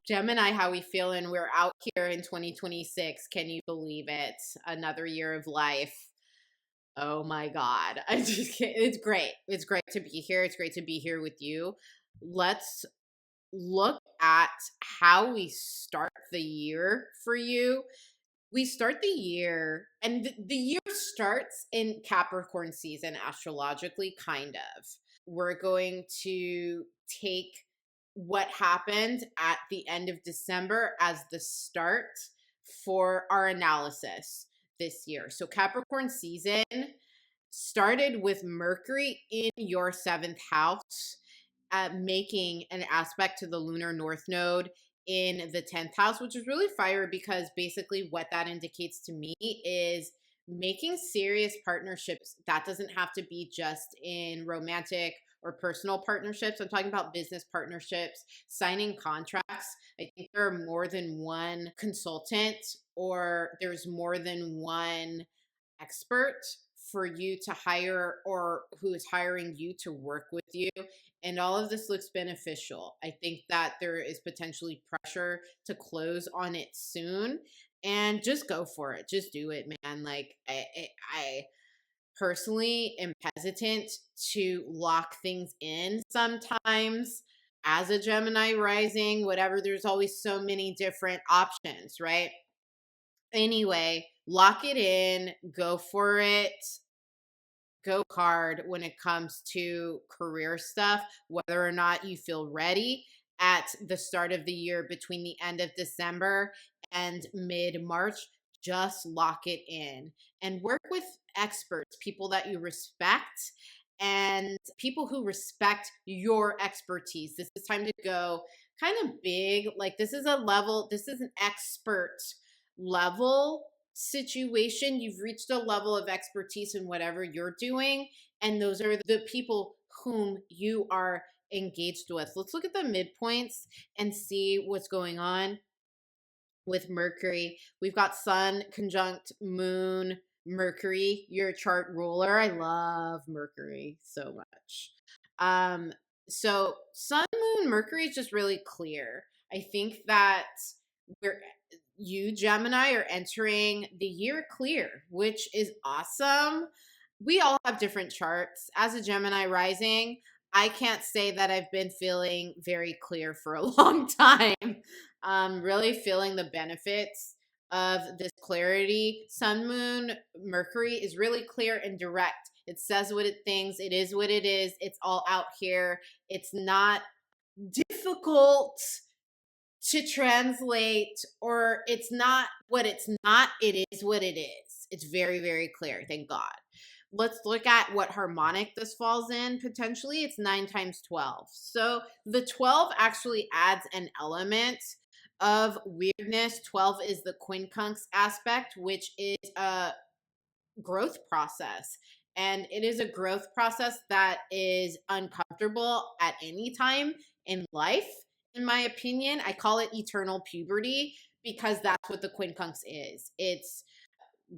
Gemini, how we feeling? We're out here in 2026. Can you believe it? Another year of life. Oh my God. I just can't. It's great. It's great to be here. It's great to be here with you. Let's look at how we start the year for you. We start the year, and the year starts in Capricorn season astrologically, kind of. We're going to take what happened at the end of December as the start for our analysis this year. So, Capricorn season started with Mercury in your seventh house, making an aspect to the lunar north node in the 10th house, which is really fire because basically what that indicates to me is making serious partnerships. That doesn't have to be just in romantic or personal partnerships. I'm talking about business partnerships, signing contracts. I think there are more than one consultant or there's more than one expert for you to hire or who is hiring you to work with you. And all of this looks beneficial. I think that there is potentially pressure to close on it soon and just go for it. Just do it, man. Like I personally am hesitant to lock things in sometimes as a Gemini rising, whatever. There's always so many different options, right? Anyway, lock it in, go for it, go hard when it comes to career stuff, whether or not you feel ready at the start of the year between the end of December and mid March. Just lock it in and work with experts, people that you respect and people who respect your expertise. This is time to go kind of big. Like this is a level, this is an expert level situation. You've reached a level of expertise in whatever you're doing, and those are the people whom you are engaged with. Let's look at the midpoints and see what's going on with Mercury. We've got Sun conjunct Moon, Mercury, your chart ruler. I love Mercury so much. So Sun, Moon, Mercury is just really clear. I think that you, Gemini, are entering the year clear, which is awesome. We all have different charts. As a Gemini rising, I can't say that I've been feeling very clear for a long time. Really feeling the benefits of this clarity. Sun, Moon, Mercury is really clear and direct. It says what it thinks. It is what it is. It's all out here. It's not difficult to translate, or it's not what it's not. It is what it is. It's very, very clear. Thank God. Let's look at what harmonic this falls in potentially. It's 9 times 12. So the 12 actually adds an element of weirdness. 12 is the quincunx aspect, which is a growth process. And it is a growth process that is uncomfortable at any time in life, in my opinion. I call it eternal puberty because that's what the quincunx is. It's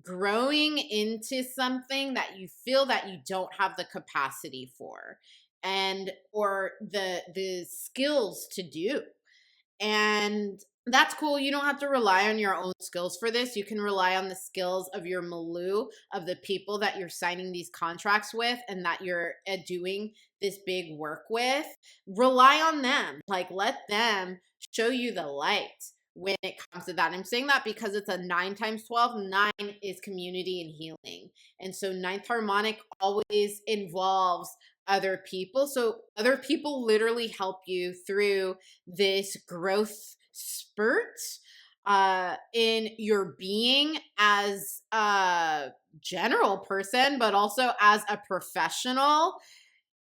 growing into something that you feel that you don't have the capacity for and or the skills to do. And that's cool. You don't have to rely on your own skills for this. You can rely on the skills of your milieu, of the people that you're signing these contracts with and that you're doing this big work with. Rely on them. Like, let them show you the light when it comes to that. I'm saying that because it's a 9 times 12. 9 is community and healing. And so ninth harmonic always involves other people. So other people literally help you through this growth spurt in your being as a general person, but also as a professional.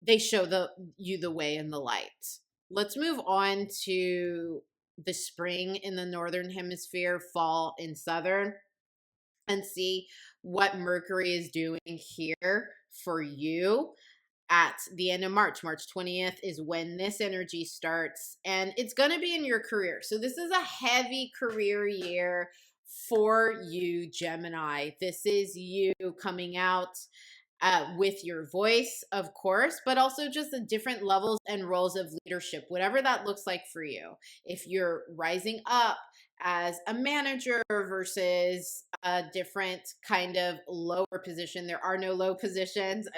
They show you the way and the light. Let's move on to the spring in the northern hemisphere, fall in southern, and see what Mercury is doing here for you at the end of March. March 20th is when this energy starts, and it's going to be in your career. So this is a heavy career year for you, Gemini. This is you coming out with your voice, of course, but also just the different levels and roles of leadership, whatever that looks like for you. If you're rising up as a manager versus a different kind of lower position, there are no low positions.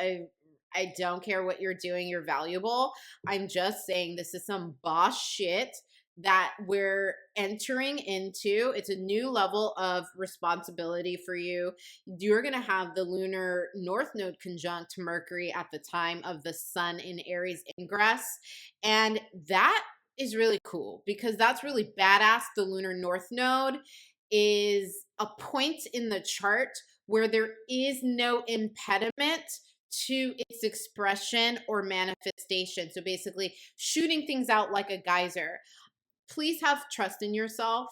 I don't care what you're doing, you're valuable. I'm just saying this is some boss shit that we're entering into. It's a new level of responsibility for you. You're going to have the lunar north node conjunct Mercury at the time of the sun in Aries ingress. And that is really cool because that's really badass. The lunar north node is a point in the chart where there is no impediment to its expression or manifestation. So basically, shooting things out like a geyser. Please have trust in yourself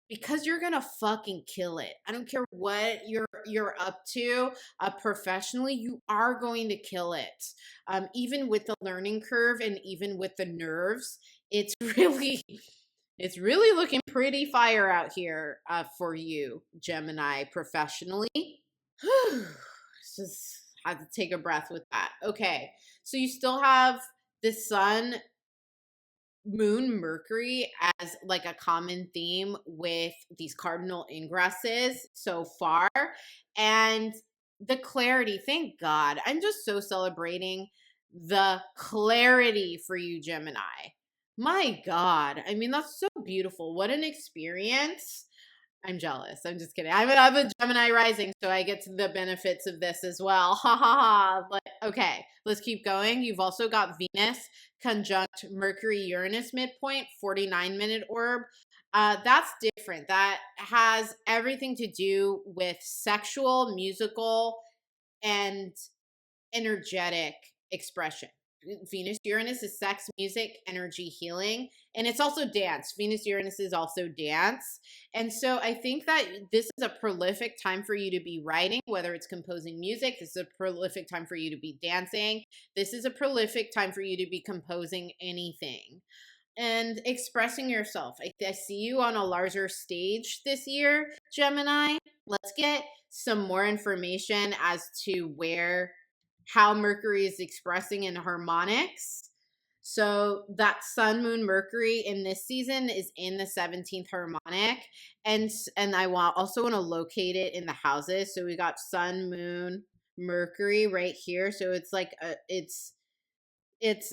because you're gonna fucking kill it. I don't care what you're up to professionally, you are going to kill it. Even with the learning curve and even with the nerves, it's really it's really looking pretty fire out here for you, Gemini, professionally. Just had to take a breath with that. Okay, so you still have the sun, moon, Mercury as like a common theme with these cardinal ingresses so far. And the clarity, thank God. I'm just so celebrating the clarity for you, Gemini. My God. I mean, that's so beautiful. What an experience. I'm jealous. I'm just kidding. I'm a Gemini rising, so I get to the benefits of this as well. Ha ha ha. But okay, let's keep going. You've also got Venus conjunct Mercury Uranus midpoint, 49-minute orb. That's different. That has everything to do with sexual, musical, and energetic expression. Venus Uranus is sex, music, energy, healing, and it's also dance. Venus Uranus is also dance. And so I think that this is a prolific time for you to be writing, whether it's composing music. This is a prolific time for you to be dancing. This is a prolific time for you to be composing anything and expressing yourself. I see you on a larger stage this year, Gemini. Let's get some more information as to how Mercury is expressing in harmonics. So that sun, moon, Mercury in this season is in the 17th harmonic, and I also want to locate it in the houses. So we got sun, moon, Mercury right here. So it's like it's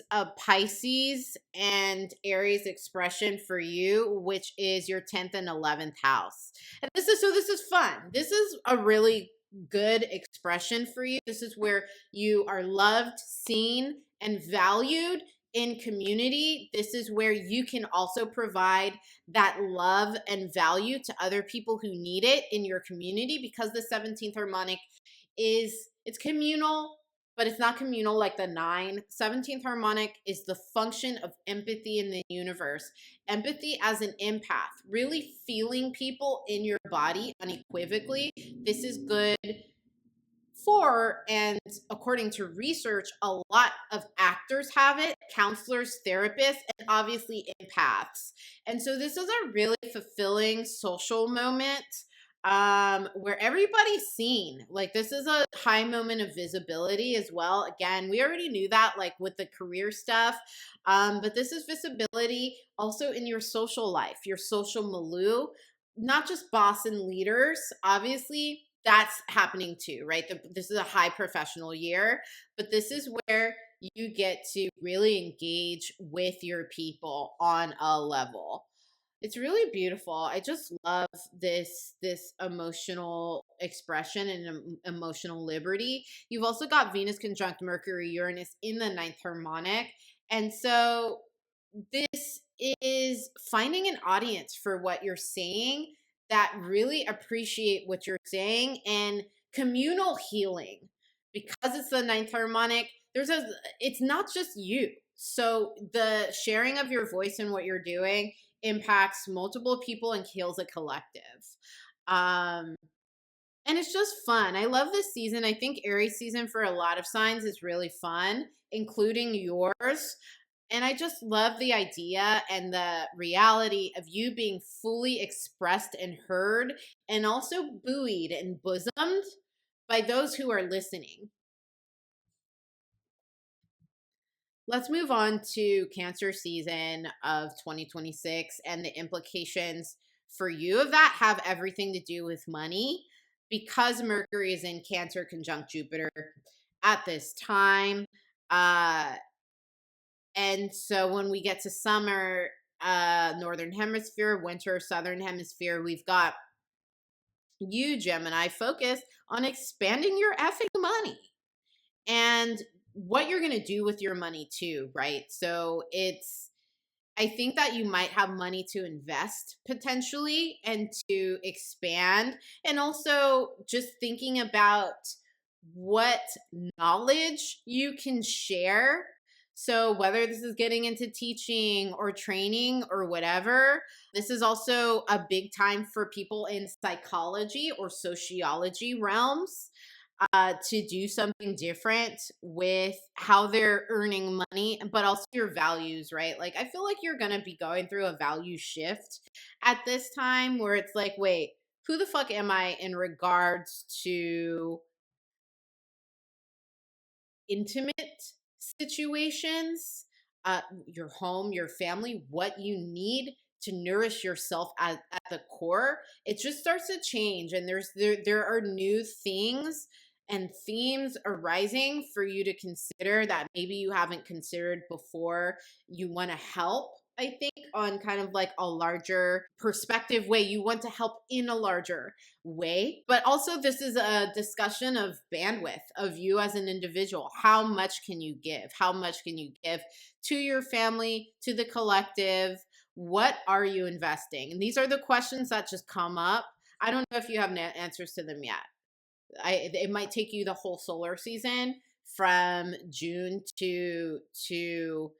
a Pisces and Aries expression for you, which is your 10th and 11th house. And this is fun. This is a really good expression for you. This is where you are loved, seen, and valued in community. This is where you can also provide that love and value to other people who need it in your community, because the 17th harmonic it's communal, but it's not communal like the 17th harmonic is the function of empathy in the universe. Empathy as an empath, really feeling people in your body unequivocally. This is good for, and according to research, a lot of actors have it, counselors, therapists, and obviously empaths. And so this is a really fulfilling social moment where everybody's seen. Like, this is a high moment of visibility as well. Again, we already knew that, like with the career stuff, but this is visibility also in your social life, your social milieu, not just boss and leaders. Obviously that's happening too, right? This is a high professional year, but this is where you get to really engage with your people on a level. It's really beautiful. I just love this emotional expression and emotional liberty. You've also got Venus conjunct Mercury Uranus in the 9th harmonic. And so this is finding an audience for what you're saying that really appreciate what you're saying, and communal healing, because it's the 9th harmonic. It's not just you. So the sharing of your voice and what you're doing impacts multiple people and heals a collective. Um, and it's just fun. I love this season. I think Aries season for a lot of signs is really fun, including yours. And I just love the idea and the reality of you being fully expressed and heard, and also buoyed and bosomed by those who are listening. Let's move on to Cancer season of 2026, and the implications for you of that have everything to do with money because Mercury is in Cancer conjunct Jupiter at this time. Uh, and so when we get to summer, northern hemisphere, winter, southern hemisphere, we've got you, Gemini, focus on expanding your effing money and what you're going to do with your money too, right? So I think that you might have money to invest potentially and to expand, and also just thinking about what knowledge you can share. So, whether this is getting into teaching or training or whatever, this is also a big time for people in psychology or sociology realms to do something different with how they're earning money, but also your values, right? Like, I feel like you're going to be going through a value shift at this time where it's like, wait, who the fuck am I in regards to intimate situations, your home, your family, what you need to nourish yourself at the core? It just starts to change, and there are new things and themes arising for you to consider that maybe you haven't considered before. You want to help, I think, on kind of like a larger perspective way. You want to help in a larger way. But also, this is a discussion of bandwidth of you as an individual. How much can you give? How much can you give to your family, to the collective? What are you investing? And these are the questions that just come up. I don't know if you have answers to them yet. It might take you the whole solar season from June to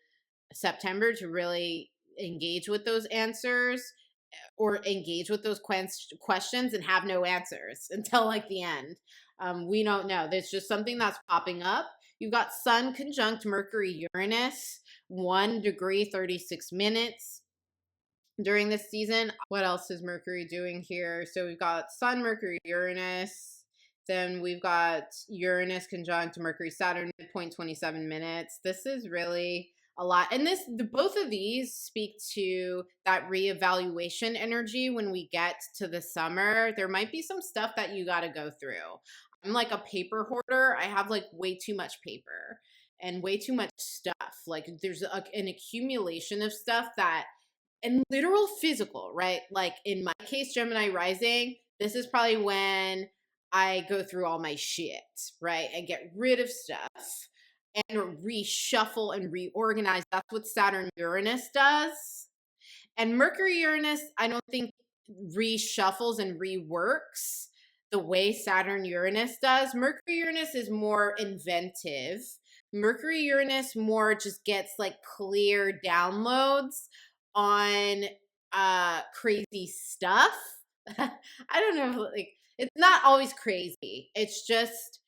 September to really engage with those answers or engage with those questions and have no answers until like the end. We don't know. There's just something that's popping up. You've got Sun conjunct Mercury Uranus, 1 degree 36 minutes during this season. What else is Mercury doing here? So we've got Sun, Mercury, Uranus. Then we've got Uranus conjunct Mercury, Saturn, midpoint 27 minutes. This is really a lot. And both of these speak to that reevaluation energy when we get to the summer. There might be some stuff that you got to go through. I'm like a paper hoarder. I have like way too much paper and way too much stuff. Like there's an accumulation of stuff that, and literal physical, right? Like in my case, Gemini rising, this is probably when I go through all my shit, right? And get rid of stuff and reshuffle and reorganize. That's what Saturn Uranus does. And Mercury Uranus, I don't think reshuffles and reworks the way Saturn Uranus does. Mercury Uranus is more inventive. Mercury Uranus more just gets like clear downloads on crazy stuff. I don't know, like it's not always crazy. It's just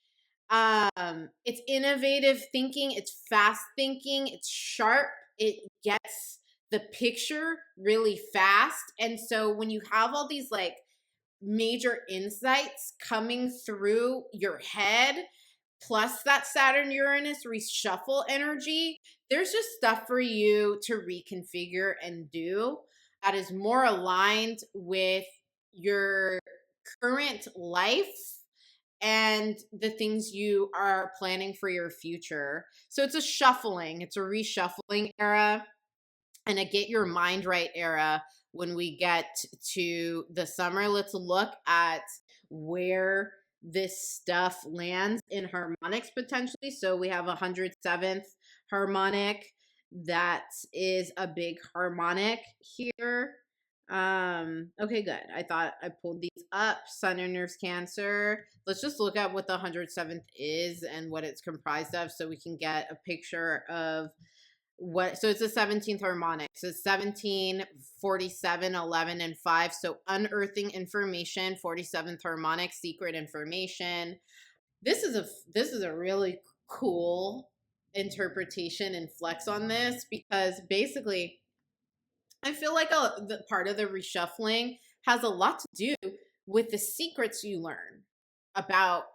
it's innovative thinking, it's fast thinking, it's sharp, it gets the picture really fast. And so when you have all these like major insights coming through your head, plus that Saturn Uranus reshuffle energy, there's just stuff for you to reconfigure and do that is more aligned with your current life and the things you are planning for your future. So it's a shuffling, it's a reshuffling era and a get your mind right era. When we get to the summer, let's look at where this stuff lands in harmonics potentially. So we have 107th harmonic. That is a big harmonic here. Okay, good. I thought I pulled these up. Sun enters Cancer. Let's just look at what the 107th is and what it's comprised of so we can get a picture of what. So it's a 17th harmonic. So 17, 47, 11, and 5. So unearthing information, 47th harmonic, secret information. This is a really cool interpretation and flex on this because basically I feel like the part of the reshuffling has a lot to do with the secrets you learn about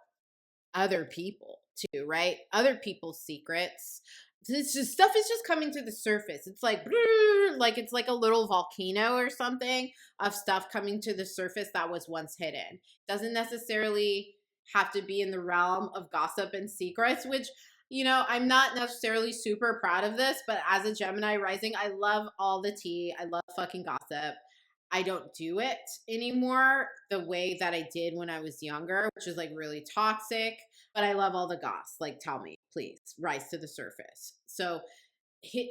other people too, right? Other people's secrets. It's just stuff is just coming to the surface. It's like it's like a little volcano or something of stuff coming to the surface that was once hidden. Doesn't necessarily have to be in the realm of gossip and secrets, which, I'm not necessarily super proud of this, but as a Gemini rising, I love all the tea. I love fucking gossip. I don't do it anymore the way that I did when I was younger, which is like really toxic, but I love all the goss. Like, tell me, please, rise to the surface. So,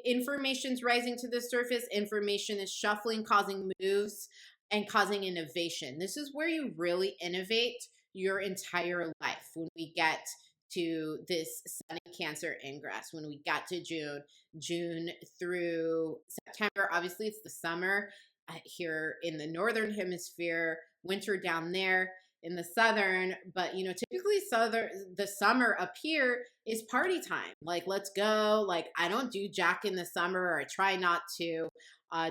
information's rising to the surface. Information is shuffling, causing moves, and causing innovation. This is where you really innovate your entire life when we get to this Sun in Cancer ingress, when we got to June through September. Obviously, it's the summer here in the northern hemisphere, winter down there in the southern, but typically the summer up here is party time. Like, let's go. Like, I don't do jack in the summer, or I try not to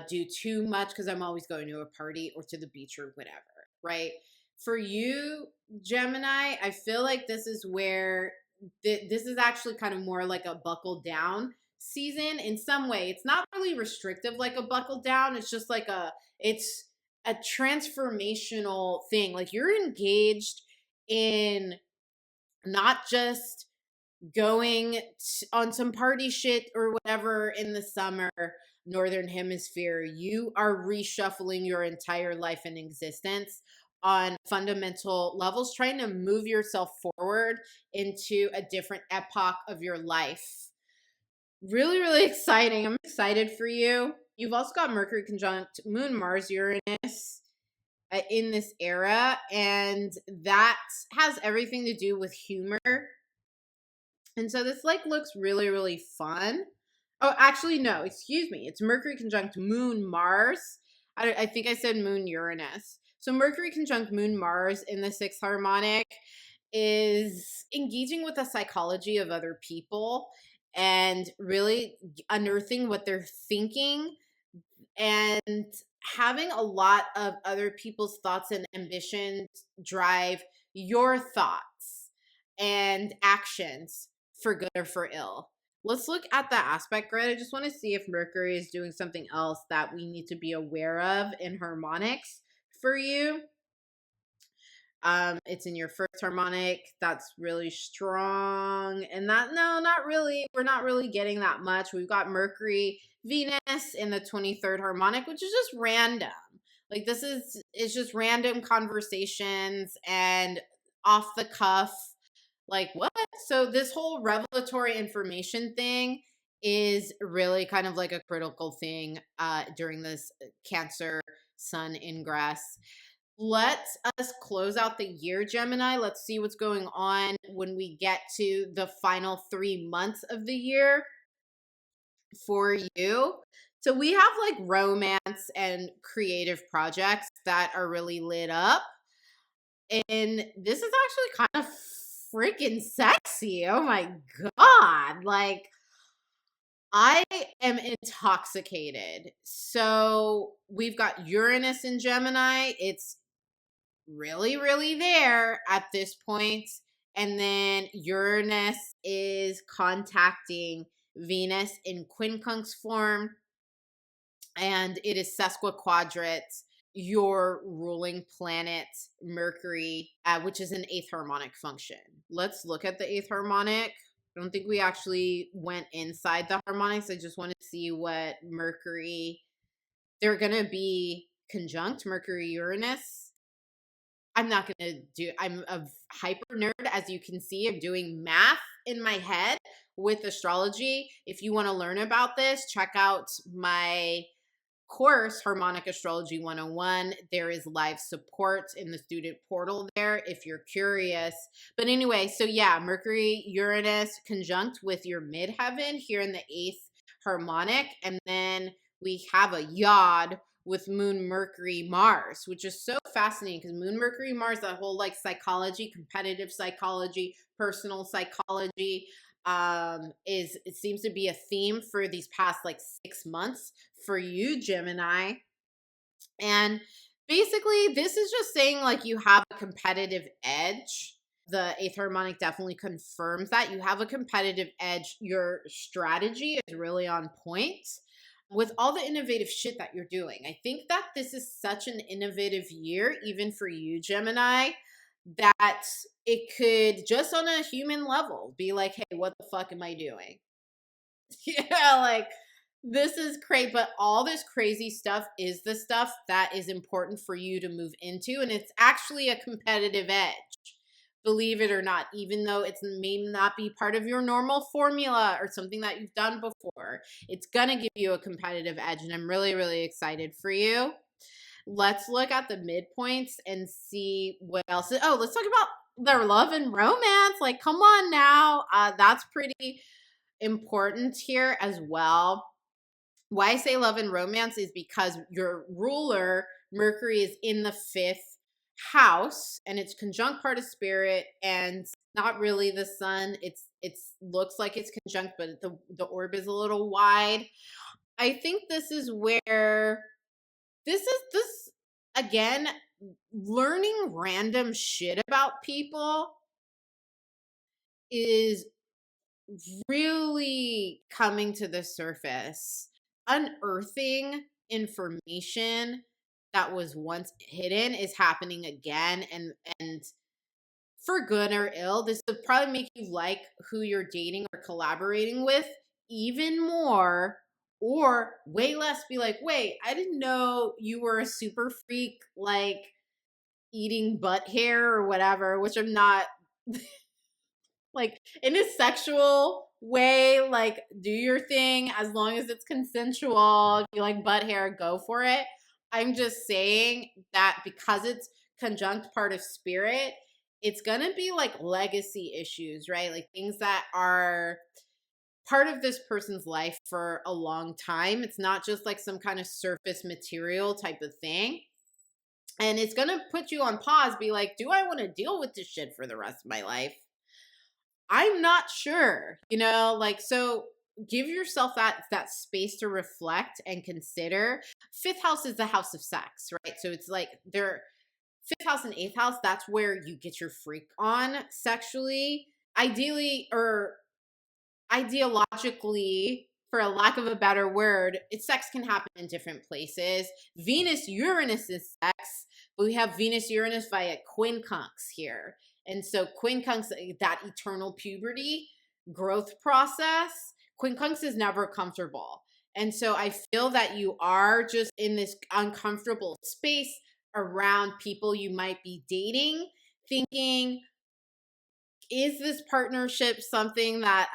do too much because I'm always going to a party or to the beach or whatever, right? For you, Gemini, I feel like this is where this is actually kind of more like a buckle down season in some way. It's not really restrictive like a buckle down. It's just like it's a transformational thing. Like, you're engaged in not just going on some party shit or whatever in the summer, northern hemisphere. You are reshuffling your entire life and existence on fundamental levels, trying to move yourself forward into a different epoch of your life. Really, really exciting. I'm excited for you. You've also got Mercury conjunct Moon, Mars, Uranus in this era, and that has everything to do with humor. And so this looks really, really fun. Oh, actually, no, excuse me. It's Mercury conjunct Moon, Mars. I think I said Moon, Uranus. So Mercury conjunct Moon, Mars in the sixth harmonic is engaging with the psychology of other people and really unearthing what they're thinking and having a lot of other people's thoughts and ambitions drive your thoughts and actions for good or for ill. Let's look at the aspect grid. I just want to see if Mercury is doing something else that we need to be aware of in harmonics for you. It's in your first harmonic. That's really strong. And not really. We're not really getting that much. We've got Mercury, Venus in the 23rd harmonic, which is just random. Like, it's just random conversations and off the cuff. Like, what? So this whole revelatory information thing is really kind of like a critical thing during this Cancer Sun ingress. Let us close out the year, Gemini. Let's see what's going on when we get to the final 3 months of the year for you. So we have like romance and creative projects that are really lit up. And this is actually kind of freaking sexy. Oh my God. Like, I am intoxicated. So we've got Uranus in Gemini. It's really, really there at this point. And then Uranus is contacting Venus in quincunx form. And it is sesquiquadrate your ruling planet, Mercury, which is an eighth harmonic function. Let's look at the eighth harmonic. I don't think we actually went inside the harmonics. I just want to see what Mercury, they're going to be conjunct Mercury, Uranus. I'm not going to do, I'm a hyper nerd, as you can see. I'm doing math in my head with astrology. If you want to learn about this, check out my course, Harmonic Astrology 101. There is live support in the student portal there if you're curious. But anyway, so yeah, Mercury, Uranus conjunct with your midheaven here in the eighth harmonic. And then we have a yod with Moon, Mercury, Mars, which is so fascinating because Moon, Mercury, Mars, that whole like psychology, competitive psychology, personal psychology, it seems to be a theme for these past like 6 months for you, Gemini. And basically this is just saying like you have a competitive edge the eighth harmonic definitely confirms that you have a competitive edge. Your strategy is really on point with all the innovative shit that you're doing. I think that this is such an innovative year, even for you, Gemini, that it could just on a human level be like, hey, what the fuck am I doing? Yeah, like this is great, but all this crazy stuff is the stuff that is important for you to move into, and it's actually a competitive edge. Believe it or not, even though it may not be part of your normal formula or something that you've done before, it's gonna give you a competitive edge, and I'm really, really excited for you. Let's look at the midpoints and see what else. Oh, let's talk about their love and romance. Like, come on now. That's pretty important here as well. Why I say love and romance is because your ruler, Mercury, is in the fifth house and it's conjunct part of spirit and not really the sun. It's looks like it's conjunct, but the orb is a little wide. I think this is where this again, learning random shit about people is really coming to the surface, unearthing information that was once hidden is happening again, and for good or ill, this will probably make you like who you're dating or collaborating with even more, or way less be like, wait, I didn't know you were a super freak, like eating butt hair or whatever, which I'm not. Like in a sexual way, like do your thing as long as it's consensual. If you like butt hair, go for it. I'm just saying that because it's conjunct part of spirit, it's gonna be like legacy issues, right? Like things that are part of this person's life for a long time. It's not just like some kind of surface material type of thing. And it's gonna put you on pause, be like, do I want to deal with this shit for the rest of my life? I'm not sure, like, so give yourself that space to reflect and consider. Fifth house is the house of sex, right? So it's like they're fifth house and eighth house, that's where you get your freak on sexually. Ideally or ideologically, for a lack of a better word, sex can happen in different places. Venus Uranus is sex, but we have Venus Uranus via quincunx here. And so quincunx, that eternal puberty growth process, quincunx is never comfortable. And so I feel that you are just in this uncomfortable space around people you might be dating, thinking, is this partnership something that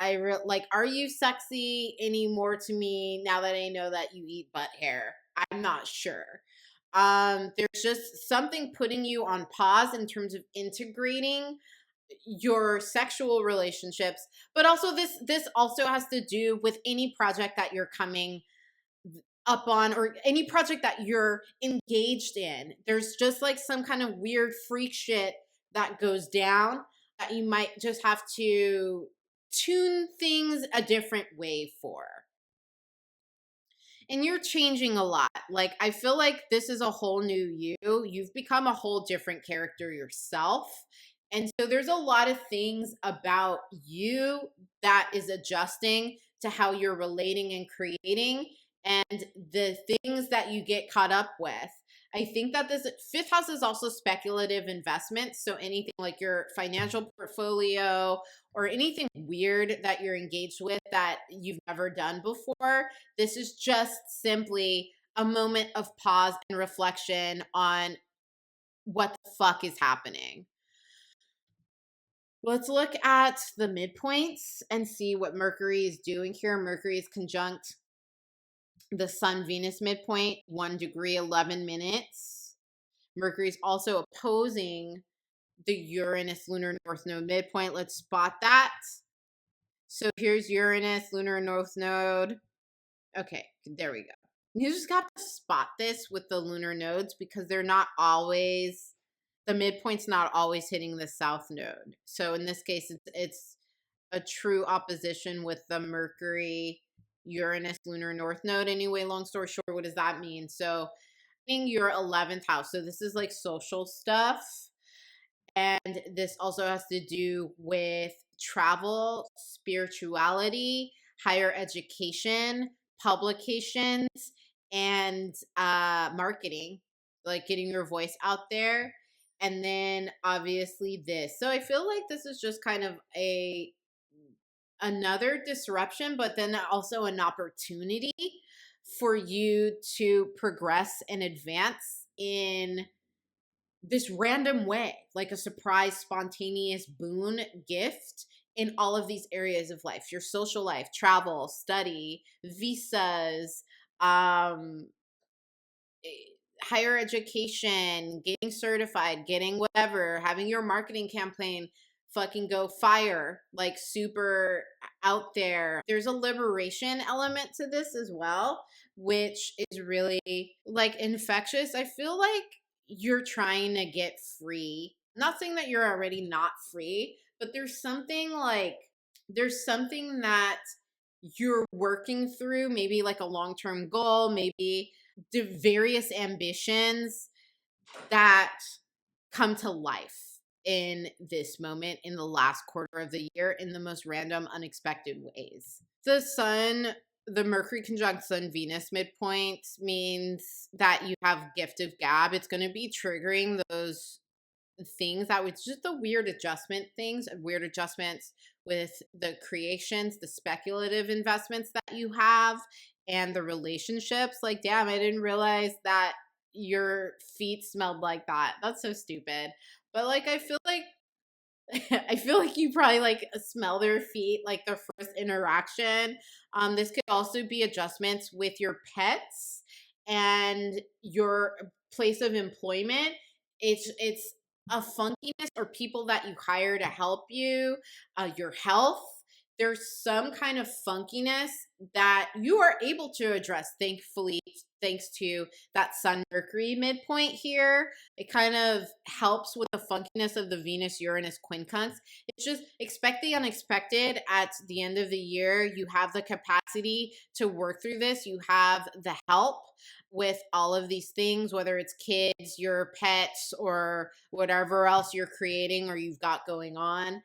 like? Are you sexy anymore to me now that I know that you eat butt hair? I'm not sure. There's just something putting you on pause in terms of integrating your sexual relationships, but also this also has to do with any project that you're coming up on or any project that you're engaged in. There's just like some kind of weird freak shit that goes down that you might just have to tune things a different way for. And you're changing a lot. Like, I feel like this is a whole new you. You've become a whole different character yourself. And so there's a lot of things about you that is adjusting to how you're relating and creating and the things that you get caught up with. I think that this fifth house is also speculative investments. So anything like your financial portfolio or anything weird that you're engaged with that you've never done before, this is just simply a moment of pause and reflection on what the fuck is happening. Let's look at the midpoints and see what Mercury is doing here. Mercury is conjunct the Sun Venus midpoint, 1 degree, 11 minutes. Mercury is also opposing the Uranus lunar north node midpoint. Let's spot that. So here's Uranus lunar north node. Okay, there we go. You just got to spot this with the lunar nodes because they're not always, the midpoint's not always hitting the south node. So in this case, it's a true opposition with the Mercury Uranus lunar north node. Anyway, long story short, what does that mean? So your 11th house. So this is like social stuff. And this also has to do with travel, spirituality, higher education, publications, and marketing, like getting your voice out there. And then obviously this. So I feel like this is just kind of a another disruption, but then also an opportunity for you to progress and advance in this random way, like a surprise, spontaneous boon gift in all of these areas of life: your social life, travel, study, visas, um, higher education, getting certified, getting whatever, having your marketing campaign fucking go fire, like super out there. There's a liberation element to this as well, which is really like infectious. I feel like you're trying to get free. Not saying that you're already not free, but there's something that you're working through, maybe like a long-term goal, maybe the various ambitions that come to life in this moment in the last quarter of the year in the most random, unexpected ways. The Mercury conjunct Sun Venus midpoint means that you have gift of gab. It's going to be triggering those things that was just the weird weird adjustments with the creations, the speculative investments that you have, and the relationships. Like, damn, I didn't realize that your feet smelled like that. That's so stupid. But like, I feel like I feel like you probably like smell their feet like their first interaction. This could also be adjustments with your pets and your place of employment. It's a funkiness or people that you hire to help you, your health. There's some kind of funkiness that you are able to address, thankfully, thanks to that Sun Mercury midpoint here. It kind of helps with the funkiness of the Venus Uranus quincunx. It's just expect the unexpected at the end of the year. You have the capacity to work through this. You have the help with all of these things, whether it's kids, your pets, or whatever else you're creating or you've got going on.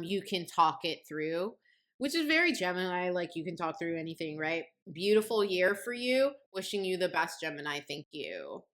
You can talk it through, which is very Gemini. Like, you can talk through anything, right? Beautiful year for you. Wishing you the best, Gemini. Thank you.